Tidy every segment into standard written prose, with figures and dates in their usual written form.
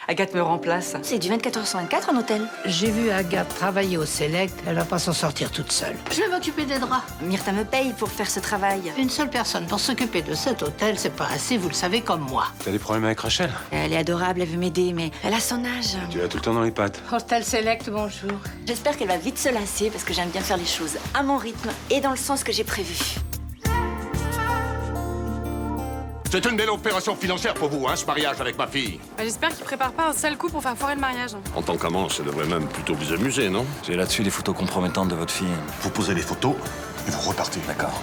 Agathe me remplace. C'est du 24h sur 24 en hôtel. J'ai vu Agathe travailler au Select, elle va pas s'en sortir toute seule. Je vais m'occuper des draps. Myrtha me paye pour faire ce travail. Une seule personne pour s'occuper de cet hôtel, c'est pas assez, vous le savez comme moi. T'as des problèmes avec Rachel? Elle est adorable, elle veut m'aider, mais elle a son âge. Tu l'as tout le temps dans les pattes. Hôtel Select, bonjour. J'espère qu'elle va vite se lasser parce que j'aime bien faire les choses à mon rythme et dans le sens que j'ai prévu. C'est une belle opération financière pour vous, hein, ce mariage avec ma fille. J'espère qu'il prépare pas un sale coup pour faire foirer le mariage. En tant qu'amant, ça devrait même plutôt vous amuser, non? J'ai là-dessus des photos compromettantes de votre fille. Vous posez les photos et vous repartez. D'accord.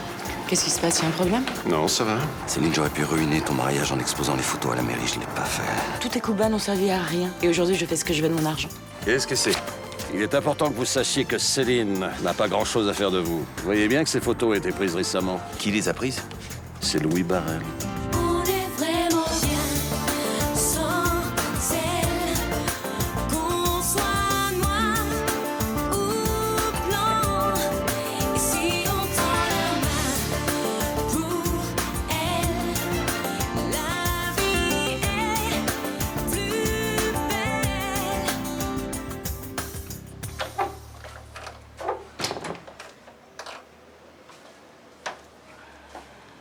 Qu'est-ce qui se passe? Il y a un problème? Non, ça va. Céline, j'aurais pu ruiner ton mariage en exposant les photos à la mairie, je l'ai pas fait. Tous tes coups bas n'ont servi à rien. Et aujourd'hui, je fais ce que je veux de mon argent. Qu'est-ce que c'est? Il est important que vous sachiez que Céline n'a pas grand-chose à faire de vous. Vous voyez bien que ces photos ont été prises récemment. Qui les a prises? C'est Louis Barrel.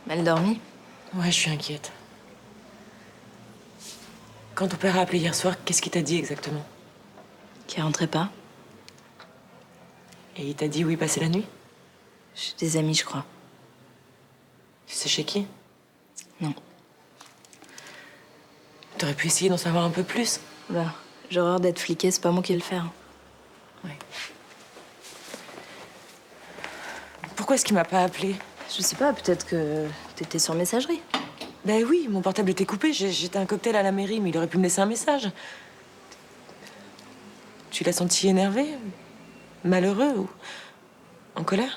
Mal dormi? Ouais, je suis inquiète. Quand ton père a appelé hier soir, qu'est-ce qu'il t'a dit exactement? Qui rentrait pas? Et il t'a dit où il passait la nuit? J'ai des amis, je crois. Tu sais chez qui? Non. T'aurais pu essayer d'en savoir un peu plus. Bah, j'ai horreur d'être fliquée, c'est pas moi qui vais le faire. Ouais. Pourquoi est-ce qu'il m'a pas appelé? Je sais pas, peut-être que t'étais sur messagerie. Ben oui, mon portable était coupé. J'étais un cocktail à la mairie, mais il aurait pu me laisser un message. Tu l'as senti énervé? Malheureux ou en colère?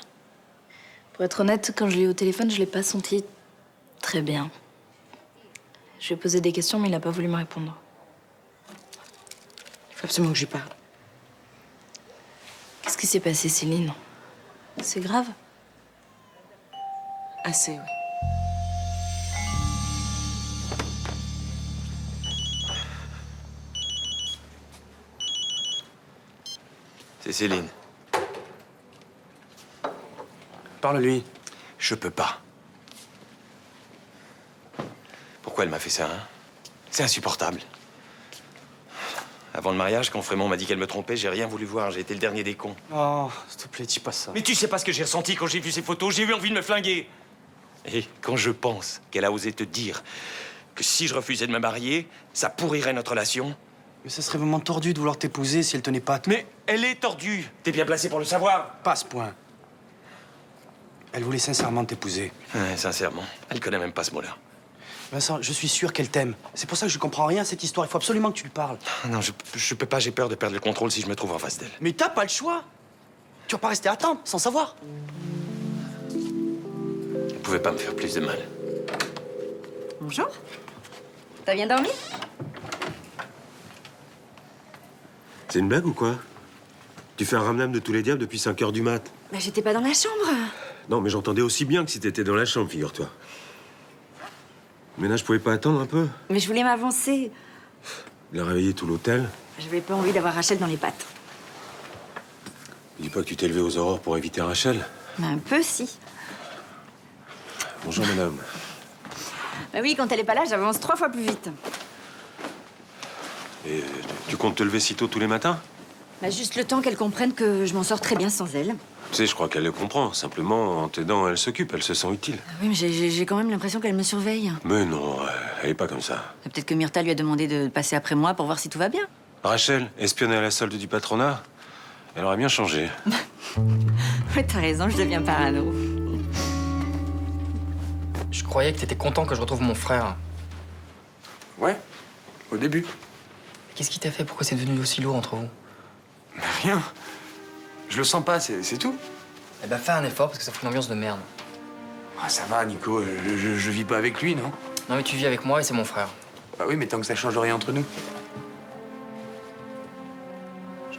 Pour être honnête, quand je l'ai eu au téléphone, je l'ai pas senti très bien. Je lui ai posé des questions, mais il a pas voulu me répondre. Il faut absolument que je lui parle. Qu'est-ce qui s'est passé, Céline? C'est grave? Assez, oui. C'est Céline. Parle-lui. Je peux pas. Pourquoi elle m'a fait ça, hein? C'est insupportable. Avant le mariage, quand Frémont m'a dit qu'elle me trompait, j'ai rien voulu voir. J'ai été le dernier des cons. Oh, s'il te plaît, dis pas ça. Mais tu sais pas ce que j'ai ressenti quand j'ai vu ces photos. J'ai eu envie de me flinguer. Et quand je pense qu'elle a osé te dire que si je refusais de me marier, ça pourrirait notre relation. Mais ça serait vraiment tordu de vouloir t'épouser si elle tenait pas. Mais elle est tordue. T'es bien placé pour le savoir. Pas à ce point. Elle voulait sincèrement t'épouser. Ouais, sincèrement, elle connaît même pas ce mot-là. Vincent, je suis sûr qu'elle t'aime. C'est pour ça que je comprends rien à cette histoire. Il faut absolument que tu lui parles. Non, je peux pas, j'ai peur de perdre le contrôle si je me trouve en face d'elle. Mais t'as pas le choix. Tu vas pas rester à attendre, sans savoir. Elle pouvait pas me faire plus de mal. Bonjour. T'as bien dormi? C'est une blague ou quoi? Tu fais un ramdam de tous les diables depuis 5 heures du mat. Bah, j'étais pas dans la chambre. Non, mais j'entendais aussi bien que si t'étais dans la chambre, figure-toi. Mais là, je pouvais pas attendre un peu. Mais je voulais m'avancer. Il a réveillé tout l'hôtel. J'avais pas envie d'avoir Rachel dans les pattes. Dis pas que tu t'es levé aux aurores pour éviter Rachel. Mais un peu, si. Bonjour, madame. Bah oui, quand elle est pas là, j'avance 3 fois plus vite. Et tu comptes te lever si tôt tous les matins? Bah, juste le temps qu'elle comprenne que je m'en sors très bien sans elle. Tu sais, je crois qu'elle le comprend. Simplement, en t'aidant, elle s'occupe, elle se sent utile. Ah oui, mais j'ai quand même l'impression qu'elle me surveille. Mais non, elle est pas comme ça. Peut-être que Myrtha lui a demandé de passer après moi pour voir si tout va bien. Rachel, espionnée à la solde du patronat, elle aurait bien changé. Ouais, t'as raison, je deviens parano. Je croyais que t'étais content que je retrouve mon frère. Ouais, au début. Qu'est-ce qui t'a fait? Pourquoi c'est devenu aussi lourd entre vous? Mais rien. Je le sens pas, c'est tout. Eh ben, fais un effort parce que ça fout une ambiance de merde. Ah, ça va, Nico. Je vis pas avec lui, non? Non, mais tu vis avec moi et c'est mon frère. Bah oui, mais tant que ça change rien entre nous.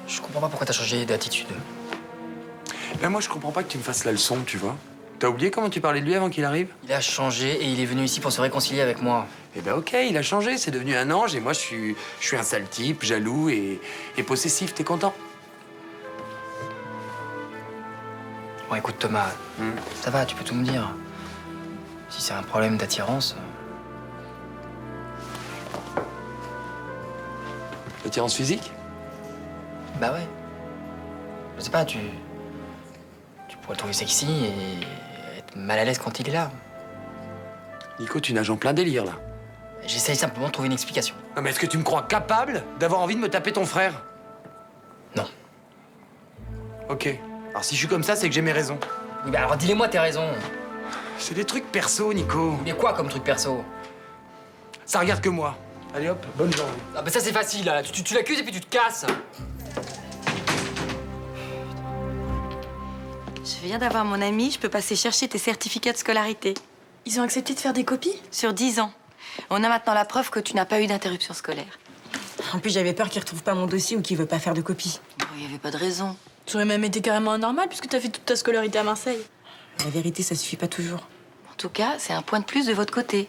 Je comprends pas pourquoi t'as changé d'attitude. Ben moi, je comprends pas que tu me fasses la leçon, tu vois. T'as oublié comment tu parlais de lui avant qu'il arrive? Il a changé et il est venu ici pour se réconcilier avec moi. Eh ben ok, il a changé, c'est devenu un ange et moi je suis un sale type, jaloux et possessif, t'es content? Bon, écoute Thomas, ça va, tu peux tout me dire. Si c'est un problème d'attirance... L'attirance physique? Bah ouais. Je sais pas, tu pourrais le trouver sexy et être mal à l'aise quand il est là. Nico, tu nages en plein délire, là. J'essaye simplement de trouver une explication. Non mais est-ce que tu me crois capable d'avoir envie de me taper ton frère? Non. Ok. Alors si je suis comme ça, c'est que j'ai mes raisons. Oui, bah alors dis-les-moi tes raisons. C'est des trucs perso, Nico. Mais quoi comme truc perso? Ça regarde que moi. Allez hop, bonne journée. Ah bah ça c'est facile, là. Tu l'accuses et puis tu te casses. Je viens d'avoir mon ami, je peux passer chercher tes certificats de scolarité. Ils ont accepté de faire des copies? Sur 10 ans. On a maintenant la preuve que tu n'as pas eu d'interruption scolaire. En plus, j'avais peur qu'il retrouve pas mon dossier ou qu'il veut pas faire de copie. Bon, il n'y avait pas de raison. Ça aurait même été carrément anormal puisque t'as fait toute ta scolarité à Marseille. La vérité, ça suffit pas toujours. En tout cas, c'est un point de plus de votre côté.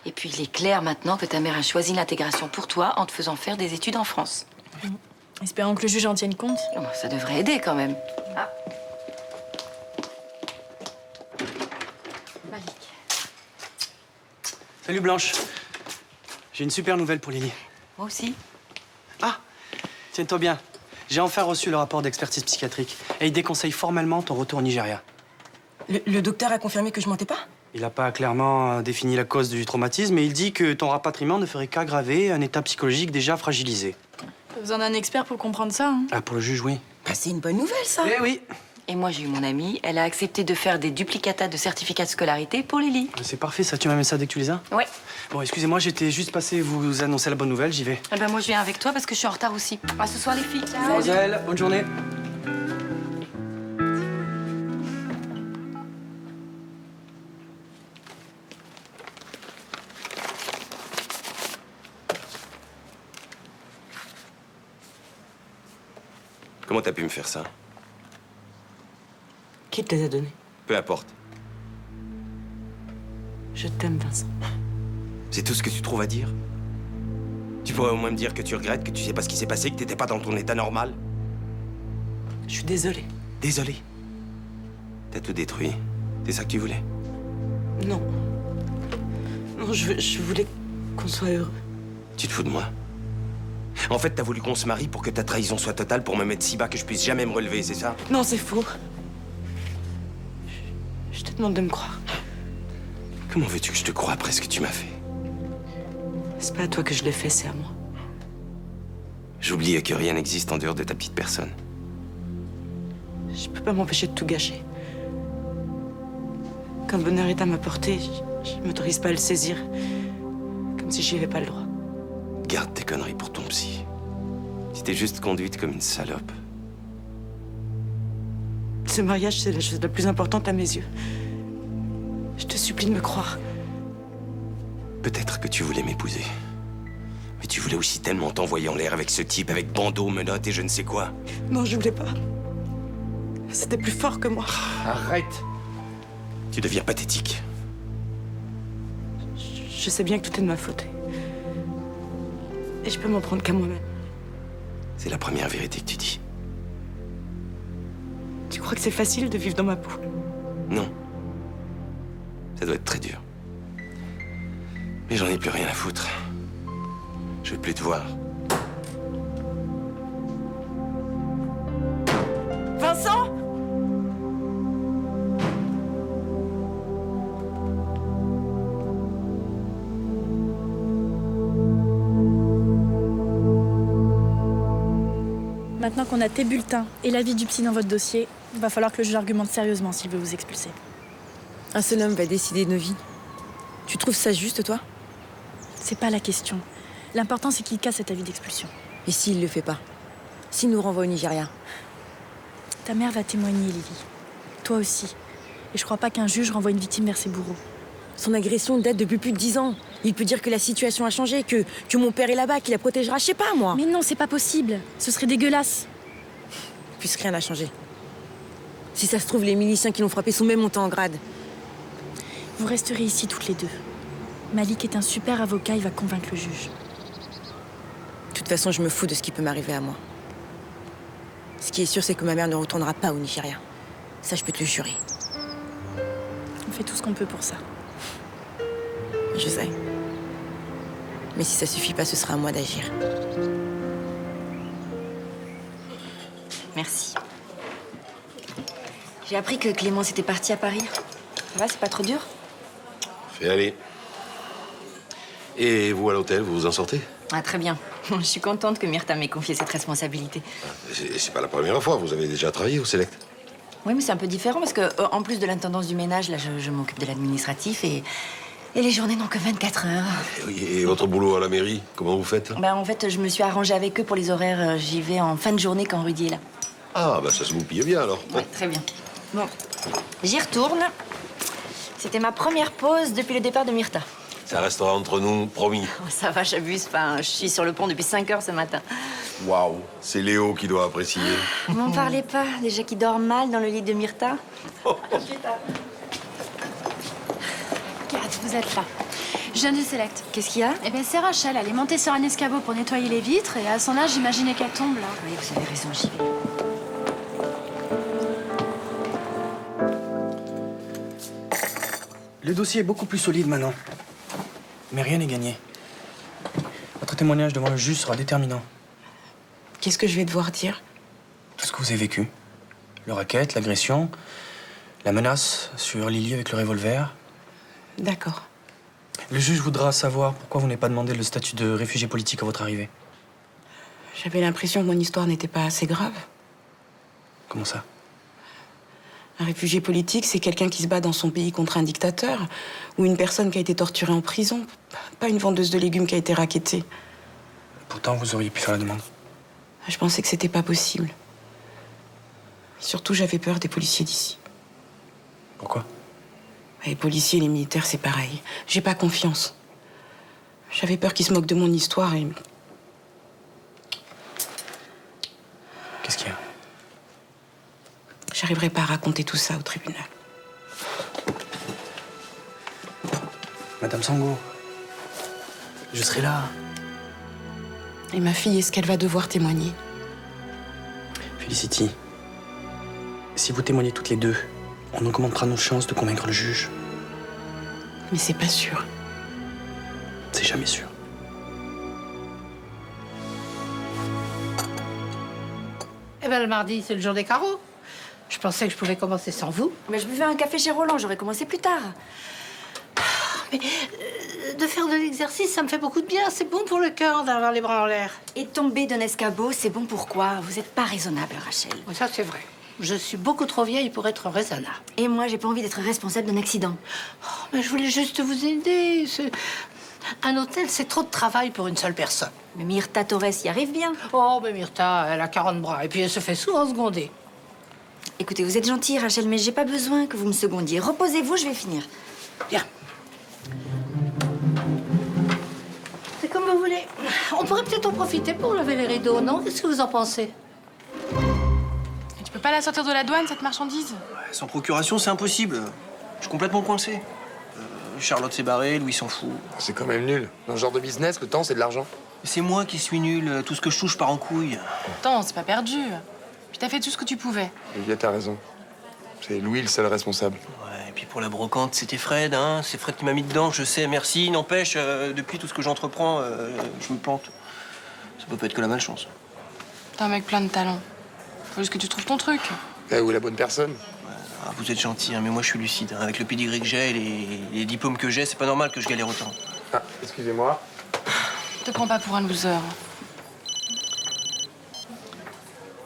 Et puis, il est clair maintenant que ta mère a choisi l'intégration pour toi en te faisant faire des études en France. Espérons que le juge en tienne compte. Bon, ça devrait aider quand même. Ah. Malik. Salut Blanche. J'ai une super nouvelle pour Lily. Moi aussi. Ah, tiens-toi bien. J'ai enfin reçu le rapport d'expertise psychiatrique et il déconseille formellement ton retour au Nigeria. Le docteur a confirmé que je mentais pas? Il n'a pas clairement défini la cause du traumatisme, mais il dit que ton rapatriement ne ferait qu'aggraver un état psychologique déjà fragilisé. T'as besoin d'un expert pour comprendre ça, hein. Ah, pour le juge, oui. Bah, c'est une bonne nouvelle, ça. Eh oui. Et moi, j'ai eu mon amie. Elle a accepté de faire des duplicata de certificats de scolarité pour Lily. C'est parfait, ça. Tu m'amènes ça dès que tu les as? Ouais. Bon, excusez-moi, j'étais juste passé vous annoncer la bonne nouvelle. J'y vais. Eh ben, moi, je viens avec toi parce que je suis en retard aussi. À ce soir, les filles. Mademoiselle, bonne journée. Comment t'as pu me faire ça? Qui te les a donnés? Peu importe. Je t'aime, Vincent. C'est tout ce que tu trouves à dire? Tu pourrais au moins me dire que tu regrettes, que tu sais pas ce qui s'est passé, que t'étais pas dans ton état normal? Je suis désolée. Désolé. T'as tout détruit. C'est ça que tu voulais? Non. Non, je voulais qu'on soit heureux. Tu te fous de moi? En fait, t'as voulu qu'on se marie pour que ta trahison soit totale, pour me mettre si bas que je puisse jamais me relever, c'est ça? Non, c'est faux. Je te demande de me croire. Comment veux-tu que je te croie après ce que tu m'as fait? C'est pas à toi que je l'ai fait, c'est à moi. J'oubliais que rien n'existe en dehors de ta petite personne. Je peux pas m'empêcher de tout gâcher. Quand le bonheur est à ma portée, je m'autorise pas à le saisir. Comme si j'y avais pas le droit. Garde tes conneries pour ton psy. Tu t'es juste conduite comme une salope. Ce mariage, c'est la chose la plus importante à mes yeux. Je te supplie de me croire. Peut-être que tu voulais m'épouser. Mais tu voulais aussi tellement t'envoyer en l'air avec ce type, avec bandeau, menottes et je ne sais quoi. Non, je voulais pas. C'était plus fort que moi. Arrête. Tu deviens pathétique. Je sais bien que tout est de ma faute. Et je peux m'en prendre qu'à moi-même. C'est la première vérité que tu dis. Tu crois que c'est facile de vivre dans ma peau? Non. Ça doit être très dur. Mais j'en ai plus rien à foutre. Je veux plus te voir. Vincent! Maintenant qu'on a tes bulletins et l'avis du psy dans votre dossier, il va falloir que le juge argumente sérieusement s'il veut vous expulser. Un seul homme va décider de nos vies. Tu trouves ça juste, toi? C'est pas la question. L'important, c'est qu'il casse cet avis d'expulsion. Et s'il le fait pas? S'il nous renvoie au Nigeria? Ta mère va témoigner, Lily. Toi aussi. Et je crois pas qu'un juge renvoie une victime vers ses bourreaux. Son agression date depuis plus de 10 ans. Il peut dire que la situation a changé, que mon père est là-bas, qu'il la protégera, je sais pas, moi. Mais non, c'est pas possible. Ce serait dégueulasse. Puisque rien n'a changé. Si ça se trouve, les miliciens qui l'ont frappé sont même montés en grade. Vous resterez ici toutes les deux. Malik est un super avocat, il va convaincre le juge. De toute façon, je me fous de ce qui peut m'arriver à moi. Ce qui est sûr, c'est que ma mère ne retournera pas au Nigeria. Ça, je peux te le jurer. On fait tout ce qu'on peut pour ça. Je sais. Mais si ça suffit pas, ce sera à moi d'agir. Merci. J'ai appris que Clémence était partie à Paris. Ça va, c'est pas trop dur? Fais aller. Et vous, à l'hôtel, vous vous en sortez? Ah, très bien. Je suis contente que Myrtha m'ait confié cette responsabilité. C'est pas la première fois, vous avez déjà travaillé au Select. Oui, mais c'est un peu différent parce que, en plus de l'intendance du ménage, là, je m'occupe de l'administratif et les journées n'ont que 24 heures. Et votre boulot à la mairie, comment vous faites? En fait, je me suis arrangée avec eux pour les horaires. J'y vais en fin de journée quand Rudy est là. Ah, bah ça se goupille bien alors. Ouais, très bien. Bon, j'y retourne. C'était ma première pause depuis le départ de Myrtha. Ça restera entre nous, promis. Oh, ça va, j'abuse. Enfin, je suis sur le pont depuis 5 heures ce matin. Waouh, c'est Léo qui doit apprécier. M'en parlez pas. Déjà qu'il dort mal dans le lit de Myrtha. Kat, vous êtes là. Je viens du Select. Qu'est-ce qu'il y a? Eh ben, c'est Rachel. Elle est montée sur un escabeau pour nettoyer les vitres et à son âge, j'imaginais qu'elle tombe là. Oui, vous avez raison, j'y vais. Le dossier est beaucoup plus solide maintenant. Mais rien n'est gagné. Votre témoignage devant le juge sera déterminant. Qu'est-ce que je vais devoir dire? Tout ce que vous avez vécu. Le racket, l'agression, la menace sur Lily avec le revolver. D'accord. Le juge voudra savoir pourquoi vous n'avez pas demandé le statut de réfugié politique à votre arrivée. J'avais l'impression que mon histoire n'était pas assez grave. Comment ça? Un réfugié politique, c'est quelqu'un qui se bat dans son pays contre un dictateur ou une personne qui a été torturée en prison, pas une vendeuse de légumes qui a été rackettée. Pourtant, vous auriez pu faire la demande. Je pensais que c'était pas possible. Surtout, j'avais peur des policiers d'ici. Pourquoi? Les policiers et les militaires, c'est pareil. J'ai pas confiance. J'avais peur qu'ils se moquent de mon histoire et... Qu'est-ce qu'il y a? J'arriverai pas à raconter tout ça au tribunal. Madame Sango, je serai là. Et ma fille, est-ce qu'elle va devoir témoigner? Felicity, si vous témoignez toutes les deux, on augmentera nos chances de convaincre le juge. Mais c'est pas sûr. C'est jamais sûr. Eh ben, le mardi, c'est le jour des carreaux. Je pensais que je pouvais commencer sans vous. Mais je buvais un café chez Roland, j'aurais commencé plus tard. Mais de faire de l'exercice, ça me fait beaucoup de bien. C'est bon pour le cœur d'avoir les bras en l'air. Et tomber d'un escabeau, c'est bon pourquoi? Vous êtes pas raisonnable, Rachel. Oui, ça, c'est vrai. Je suis beaucoup trop vieille pour être raisonnable. Et moi, j'ai pas envie d'être responsable d'un accident. Oh, mais je voulais juste vous aider. Un hôtel, c'est trop de travail pour une seule personne. Mais Myrtha Torres y arrive bien. Oh, mais Myrtha, elle a 40 bras. Et puis, elle se fait souvent seconder. Écoutez, vous êtes gentille, Rachel, mais j'ai pas besoin que vous me secondiez. Reposez-vous, je vais finir. Bien. C'est comme vous voulez. On pourrait peut-être en profiter pour lever les rideaux, non? Qu'est-ce que vous en pensez? Et tu peux pas la sortir de la douane, cette marchandise? Sans procuration, c'est impossible. Je suis complètement coincé. Charlotte s'est barrée, Louis s'en fout. C'est quand même nul. Dans ce genre de business, le temps, c'est de l'argent. C'est moi qui suis nul. Tout ce que je touche part en couille. Attends, c'est pas perdu. Puis t'as fait tout ce que tu pouvais. Olivier, t'as raison. C'est Louis le seul responsable. Ouais, et puis pour la brocante, c'était Fred, hein. C'est Fred qui m'a mis dedans, je sais, merci. N'empêche, depuis tout ce que j'entreprends, je me plante. Ça peut pas être que la malchance. T'es un mec plein de talent. Faut juste que tu trouves ton truc. Ou la bonne personne. Ah, vous êtes gentil, hein, mais moi je suis lucide. Hein. Avec le pédigré que j'ai et les diplômes que j'ai, c'est pas normal que je galère autant. Ah, excusez-moi. Te prends pas pour un loser.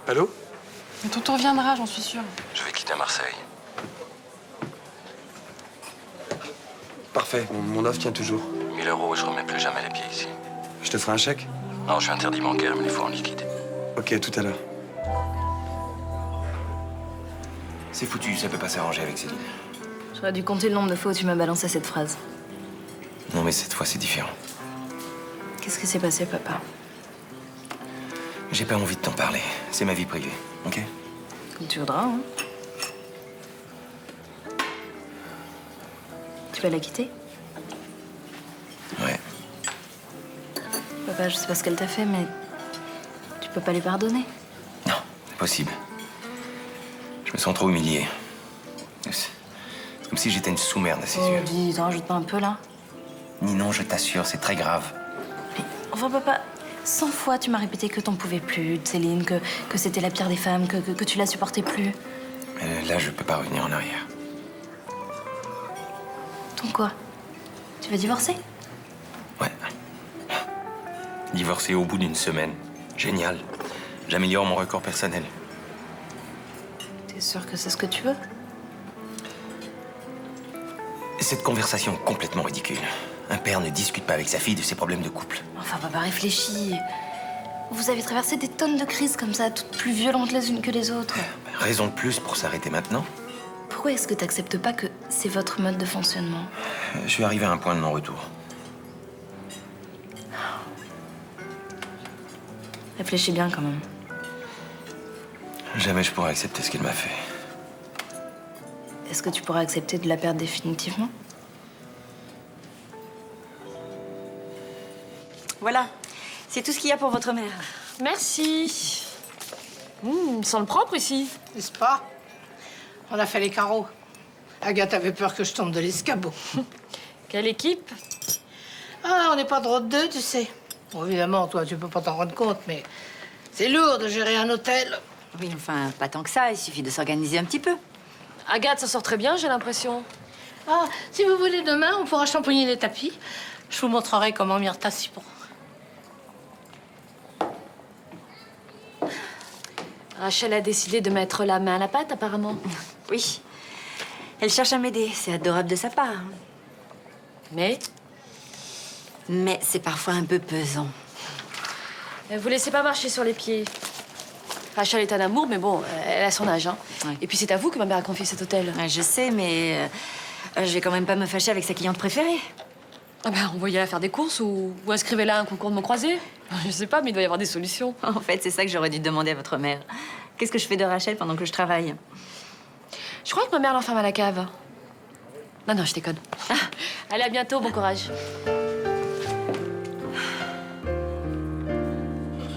Allô? Mais ton tour viendra, j'en suis sûre. Je vais quitter Marseille. Parfait, mon offre tient toujours. 1000 euros, je remets plus jamais les pieds ici. Je te ferai un chèque? Non, je suis interdit bancaire, mais il faut en liquide. Ok, tout à l'heure. C'est foutu, ça peut pas s'arranger avec Céline. J'aurais dû compter le nombre de fois où tu m'as balancé cette phrase. Non, mais cette fois, c'est différent. Qu'est-ce qui s'est passé, papa? J'ai pas envie de t'en parler. C'est ma vie privée, ok? Comme tu voudras, hein. peux la quitter? Ouais. Papa, je sais pas ce qu'elle t'a fait, mais tu peux pas lui pardonner. Non, impossible. Je me sens trop humilié. C'est comme si j'étais une sous-merde à ses yeux. Dis, t'en rajoutes pas un peu, là? Ninon, je t'assure, c'est très grave. Enfin, papa, 100 fois tu m'as répété que t'en pouvais plus de Céline, que c'était la pire des femmes, que tu la supportais plus. Là, je peux pas revenir en arrière. Donc quoi? Tu vas divorcer? Ouais. Divorcer au bout d'une semaine. Génial. J'améliore mon record personnel. T'es sûr que c'est ce que tu veux? Cette conversation complètement ridicule. Un père ne discute pas avec sa fille de ses problèmes de couple. Enfin, papa, réfléchis. Vous avez traversé des tonnes de crises comme ça, toutes plus violentes les unes que les autres. Raison de plus pour s'arrêter maintenant. Pourquoi est-ce que t'acceptes pas que c'est votre mode de fonctionnement? Je suis arrivé à un point de non-retour. Réfléchis bien quand même. Jamais je pourrais accepter ce qu'il m'a fait. Est-ce que tu pourras accepter de la perdre définitivement? Voilà, c'est tout ce qu'il y a pour votre mère. Merci. Il sent le propre ici. N'est-ce pas? On a fait les carreaux. Agathe avait peur que je tombe de l'escabeau. Quelle équipe? Ah, on n'est pas trop de deux, tu sais. Bon, évidemment, toi, tu peux pas t'en rendre compte, mais c'est lourd de gérer un hôtel. Oui, enfin, pas tant que ça, il suffit de s'organiser un petit peu. Agathe s'en sort très bien, j'ai l'impression. Ah, si vous voulez, demain, on pourra shampooiner les tapis. Je vous montrerai comment Myrtha s'y prend. Rachel a décidé de mettre la main à la pâte, apparemment. Oui. Elle cherche à m'aider, c'est adorable de sa part. Mais c'est parfois un peu pesant. vous laissez pas marcher sur les pieds. Rachel est un amour, mais bon, elle a son âge. Hein. Ouais. Et puis c'est à vous que ma mère a confié cet hôtel. Ouais, je sais, mais je vais quand même pas me fâcher avec sa cliente préférée. Ah ben, envoyez-la faire des courses ou inscrivez-la à un concours de mots croisés. Je sais pas, mais il doit y avoir des solutions. En fait, c'est ça que j'aurais dû demander à votre mère. Qu'est-ce que je fais de Rachel pendant que je travaille? Je crois que ma mère l'enferme à la cave. Non, je déconne. Allez, à bientôt, bon courage.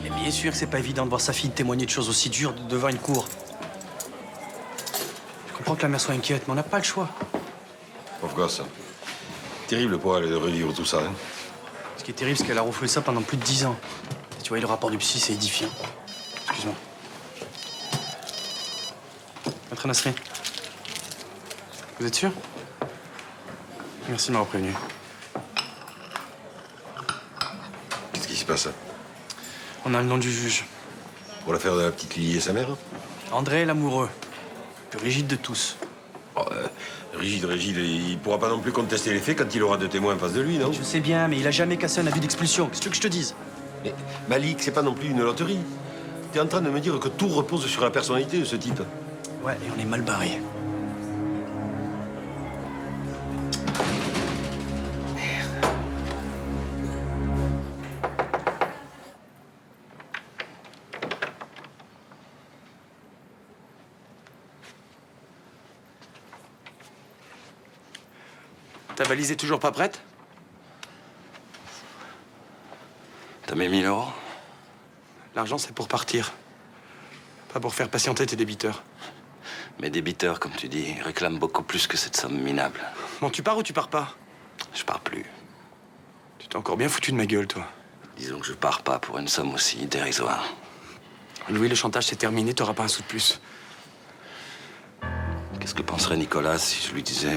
Et bien sûr que c'est pas évident de voir sa fille témoigner de choses aussi dures devant une cour. Je comprends que la mère soit inquiète, mais on n'a pas le choix. Pauvre gosse. Terrible pour elle de revivre tout ça. Hein. Ce qui est terrible, c'est qu'elle a refoulé ça pendant plus de 10 ans. Tu vois, le rapport du psy, c'est édifiant. Excuse-moi. Maître Nasri. Vous êtes sûr? Merci de m'avoir prévenu. Qu'est-ce qui se passe? On a le nom du juge. Pour l'affaire de la petite Lily et sa mère? André l'amoureux. Le plus rigide de tous. Oh, rigide, il pourra pas non plus contester les faits quand il aura deux témoins en face de lui, non? Je sais bien, mais il a jamais cassé un avis d'expulsion. Qu'est-ce que tu veux que je te dise? Mais Malik, c'est pas non plus une loterie. T'es en train de me dire que tout repose sur la personnalité de ce type. Ouais, et on est mal barré. Ta valise est toujours pas prête? T'as mis 1000 €? L'argent, c'est pour partir. Pas pour faire patienter tes débiteurs. Mes débiteurs, comme tu dis, réclament beaucoup plus que cette somme minable. Bon, tu pars ou tu pars pas? Je pars plus. Tu t'es encore bien foutu de ma gueule, toi. Disons que je pars pas pour une somme aussi dérisoire. Louis, le chantage, c'est terminé, t'auras pas un sou de plus. Qu'est-ce que penserait Nicolas si je lui disais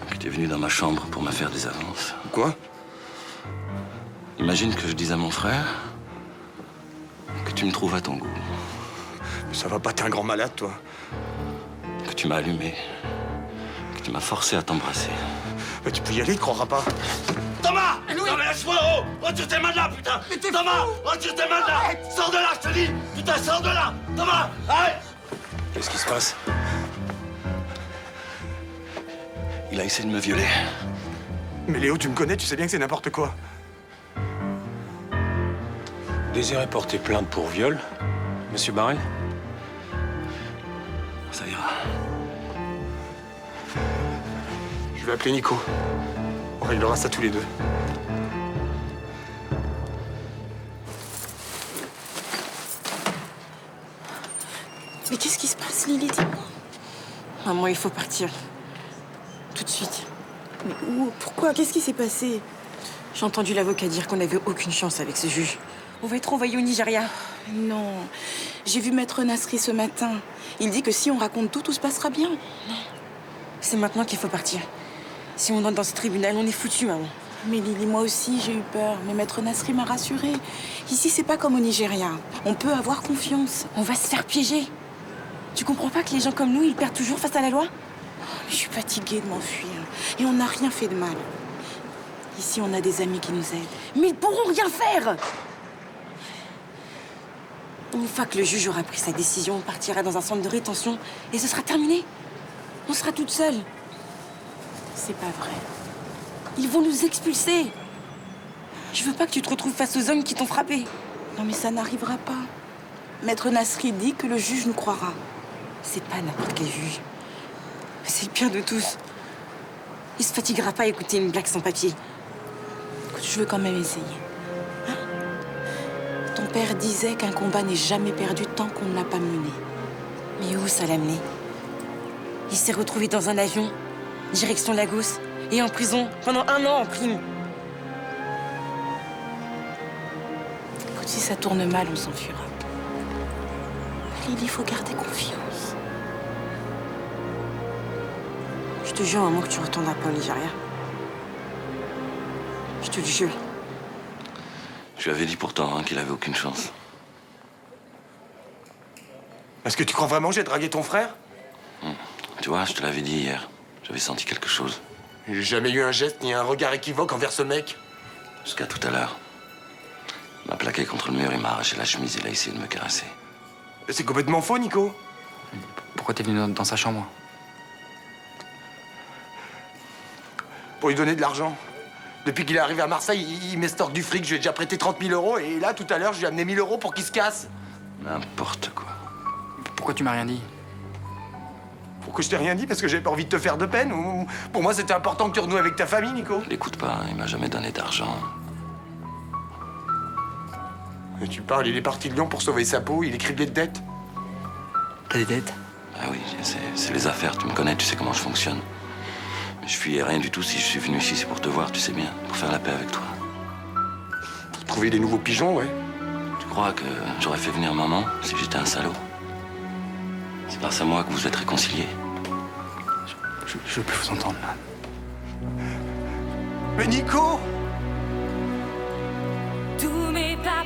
que tu es venu dans ma chambre pour me faire des avances? Quoi? Imagine que je dise à mon frère que tu me trouves à ton goût. Ça va pas, t'es un grand malade, toi. Que tu m'as allumé. Que tu m'as forcé à t'embrasser. Mais tu peux y aller, tu croiras pas. Thomas! Non mais lâche-moi, oh! Retire tes mains de là, putain! Thomas! Retire tes mains de là! Sors de là, je te dis! Putain, sors de là! Thomas! Arrête! Qu'est-ce qui se passe? Il a essayé de me violer. Mais Léo, tu me connais, tu sais bien que c'est n'importe quoi. Désirez porter plainte pour viol, Monsieur Barret? Ça ira. vais appeler Nico. On réglera ça tous les deux. Mais qu'est-ce qui se passe, Lily? Dis-moi. Maman, il faut partir. Tout de suite. Mais où? Pourquoi? Qu'est-ce qui s'est passé? J'ai entendu l'avocat dire qu'on n'avait aucune chance avec ce juge. On va être envoyé au Nigeria. Non. J'ai vu Maître Nasri ce matin. Il dit que si on raconte tout, tout se passera bien. Non. C'est maintenant qu'il faut partir. Si on entre dans ce tribunal, on est foutu, maman. Mais Lily, moi aussi, j'ai eu peur. Mais Maître Nasri m'a rassurée. Ici, c'est pas comme au Nigeria. On peut avoir confiance. On va se faire piéger. Tu comprends pas que les gens comme nous, ils perdent toujours face à la loi? Je suis fatiguée de m'enfuir. Et on n'a rien fait de mal. Ici, on a des amis qui nous aident. Mais ils pourront rien faire! Une fois que le juge aura pris sa décision, on partira dans un centre de rétention et ce sera terminé. On sera toutes seules. C'est pas vrai. Ils vont nous expulser. Je veux pas que tu te retrouves face aux hommes qui t'ont frappé. Non, mais ça n'arrivera pas. Maître Nasri dit que le juge nous croira. C'est pas n'importe quel juge. C'est le pire de tous. Il se fatiguera pas à écouter une blague sans papier. Écoute, je veux quand même essayer. Hein? Ton père disait qu'un combat n'est jamais perdu tant qu'on ne l'a pas mené. Mais où ça l'a mené? Il s'est retrouvé dans un avion, direction Lagos, et en prison pendant 1 an en prime. Écoute, si ça tourne mal, on s'enfuira. Il faut garder confiance. Je te jure, maman, que tu retourneras pas au Nigeria. Je te le jure. Je lui avais dit pourtant qu'il avait aucune chance. Est-ce que tu crois vraiment que j'ai dragué ton frère? Tu vois, je te l'avais dit hier. J'avais senti quelque chose. J'ai jamais eu un geste ni un regard équivoque envers ce mec. Jusqu'à tout à l'heure. Il m'a plaqué contre le mur, il m'a arraché la chemise et il a essayé de me caresser. C'est complètement faux, Nico. Pourquoi t'es venu dans sa chambre? Pour lui donner de l'argent. Depuis qu'il est arrivé à Marseille, il m'estorque du fric. Je lui ai déjà prêté 30 000 euros. Et là, tout à l'heure, je lui ai amené 1 000 euros pour qu'il se casse. N'importe quoi. Pourquoi tu m'as rien dit? Pourquoi je t'ai rien dit? Parce que j'avais pas envie de te faire de peine? Ou pour moi, c'était important que tu renoues avec ta famille, Nico? L'écoute pas, il m'a jamais donné d'argent. Et tu parles, il est parti de Lyon pour sauver sa peau, il est criblé de dettes. T'as des dettes? Ah oui, c'est les affaires, tu me connais, tu sais comment je fonctionne. Mais je fuis rien du tout, si je suis venu ici, c'est pour te voir, tu sais bien, pour faire la paix avec toi. Pour trouver des nouveaux pigeons, ouais. Tu crois que j'aurais fait venir maman si j'étais un salaud? C'est grâce à moi que vous êtes réconciliés. Je veux plus vous entendre, là. Mais Nico! Tous mes pas